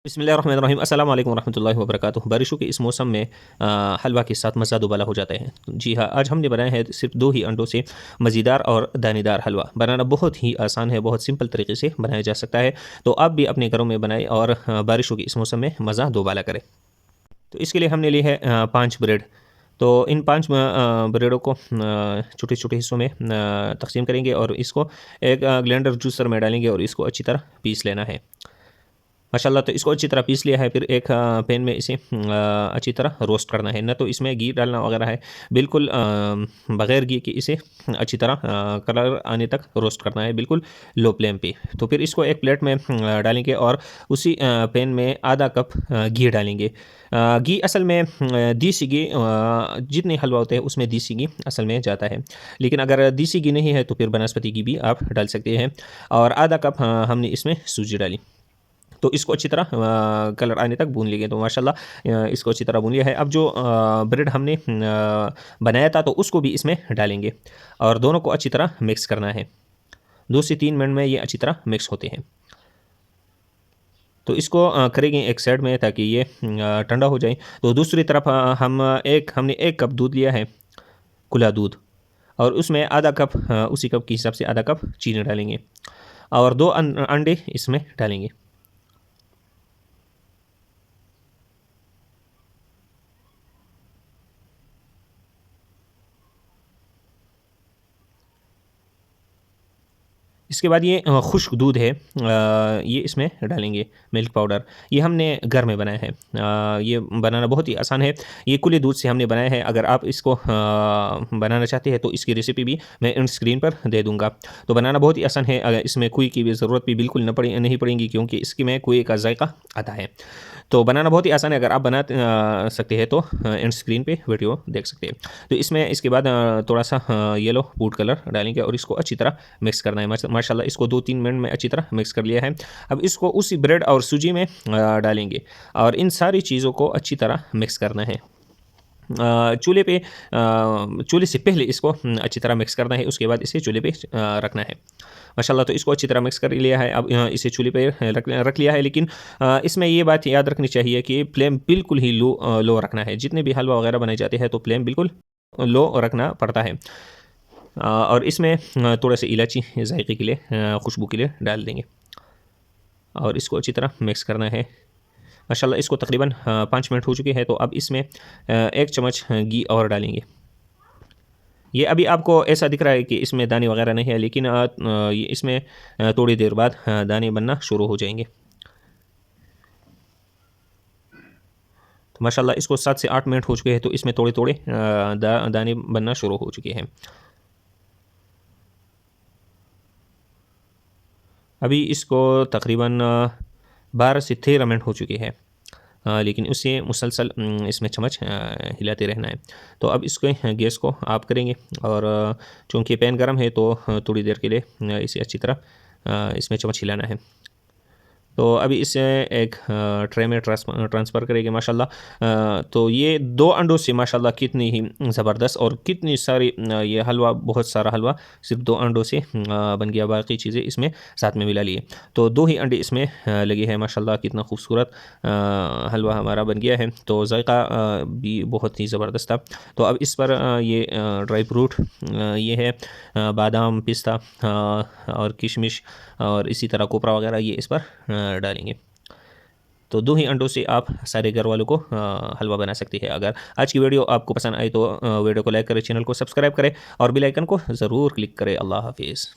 बिस्मिल्लाहिर्रहमानिर्रहीम अस्सलाम वालेकुम रहमतुल्लाहि व बरकातुहू। बारिशों के इस मौसम में हलवा के साथ मज़ा दुबाला हो जाता है। जी हाँ, आज हमने बनाया है सिर्फ 2 ही अंडों से मज़ेदार और दानेदार हलवा। बनाना बहुत ही आसान है, बहुत सिंपल तरीके से बनाया जा सकता है। तो आप भी अपने घरों में बनाएँ और बारिशों के इस मौसम में मज़ा दुबाला करें। तो इसके लिए हमने ली है 5 ब्रेड। तो इन 5 ब्रेडों को छोटे-छोटे हिस्सों में तक़सीम करेंगे और इसको एक ब्लेंडर जूसर में डालेंगे और इसको अच्छी तरह पीस लेना है। माशाल्लाह, तो इसको अच्छी तरह पीस लिया है। फिर एक पैन में इसे अच्छी तरह रोस्ट करना है, ना तो इसमें घी डालना वगैरह है, बिल्कुल बग़ैर घी के इसे अच्छी तरह कलर आने तक रोस्ट करना है, बिल्कुल लो फ्लेम पे। तो फिर इसको एक प्लेट में डालेंगे और उसी पैन में आधा कप घी डालेंगे। घी असल में देसी घी, जितने हलवा होते हैं उसमें देसी घी असल में जाता है, लेकिन अगर देसी घी नहीं है तो फिर बनस्पति घी भी आप डाल सकते हैं। और आधा कप हमने इसमें सूजी डाली। तो इसको अच्छी तरह कलर आने तक भून लेंगे। तो माशाल्लाह इसको अच्छी तरह भून लिया है। अब जो ब्रेड हमने बनाया था तो उसको भी इसमें डालेंगे और दोनों को अच्छी तरह मिक्स करना है। 2 से 3 मिनट में ये अच्छी तरह मिक्स होते हैं। तो इसको करेंगे एक साइड में ताकि ये ठंडा हो जाए। तो दूसरी तरफ हमने 1 कप दूध लिया है, खुला दूध, और उसमें आधा कप, उसी कप के हिसाब से आधा कप चीनी डालेंगे और 2 अंडे इसमें डालेंगे। इसके बाद ये खुश्क दूध है, ये इसमें डालेंगे, मिल्क पाउडर। ये हमने घर में बनाया है। ये बनाना बहुत ही आसान है। ये खुले दूध से हमने बनाया है। अगर आप इसको बनाना चाहते हैं तो इसकी रेसिपी भी मैं इन स्क्रीन पर दे दूँगा। तो बनाना बहुत ही आसान है। अगर इसमें कोई की भी ज़रूरत भी बिल्कुल नहीं पड़ेगी, क्योंकि इसकी में कोई का जायका आता है। तो बनाना बहुत ही आसान है। अगर आप बना सकते हैं तो एंड स्क्रीन पे वीडियो देख सकते हैं। तो इसमें इसके बाद थोड़ा सा येलो फूड कलर डालेंगे और इसको अच्छी तरह मिक्स करना है। माशाल्लाह इसको 2-3 मिनट में अच्छी तरह मिक्स कर लिया है। अब इसको उसी ब्रेड और सूजी में डालेंगे और इन सारी चीज़ों को अच्छी तरह मिक्स करना है। चूल्हे से पहले इसको अच्छी तरह मिक्स करना है, उसके बाद इसे चूल्हे पे रखना है। माशाल्लाह, तो इसको अच्छी तरह मिक्स कर लिया है। अब इसे चूल्हे पे रख लिया है, लेकिन इसमें ये बात याद रखनी चाहिए कि फ्लेम बिल्कुल ही लो रखना है। जितने भी हलवा वगैरह बनाए जाते हैं तो फ्लेम बिल्कुल लो रखना पड़ता है। और इसमें थोड़ा सा इलायची जायके के लिए, खुशबू के लिए डाल देंगे और इसको अच्छी तरह मिक्स करना है। माशाल्लाह, इसको तकरीबन 5 मिनट हो चुके हैं। तो अब इसमें 1 चम्मच घी और डालेंगे। ये अभी आपको ऐसा दिख रहा है कि इसमें दाने वगैरह नहीं है, लेकिन ये इसमें थोड़ी देर बाद दाने बनना शुरू हो जाएंगे। तो माशाल्लाह इसको 7 से 8 मिनट हो चुके हैं। तो इसमें थोड़े-थोड़े दाने बनना शुरू हो चुके हैं। अभी इसको तकरीबन 12 से 13 मिनट हो चुके हैं, लेकिन उससे मुसलसल इसमें चम्मच हिलाते रहना है। तो अब इसको गैस को ऑफ करेंगे और चूँकि पैन गर्म है तो थोड़ी देर के लिए इसे अच्छी तरह इसमें चम्मच हिलाना है। तो अभी इसे एक ट्रे में ट्रांसफ़र करेंगे। माशाल्लाह, तो ये 2 अंडों से माशाल्लाह कितनी ही ज़बरदस्त और कितनी सारी ये हलवा, बहुत सारा हलवा सिर्फ 2 अंडों से बन गया। बाकी चीज़ें इसमें साथ में मिला लिए। तो 2 ही अंडे इसमें लगे हैं। माशाल्लाह, कितना खूबसूरत हलवा हमारा बन गया है। तो जायका भी बहुत ही ज़बरदस्त था। तो अब इस पर ये ड्राई फ्रूट, ये है बादाम, पिस्ता और किशमिश और इसी तरह कोपरा वगैरह, ये इस पर डालेंगे। तो 2 ही अंडों से आप सारे घर वालों को हलवा बना सकती है। अगर आज की वीडियो आपको पसंद आई तो वीडियो को लाइक करें, चैनल को सब्सक्राइब करें और बेल आइकन को ज़रूर क्लिक करें। अल्लाह हाफिज़।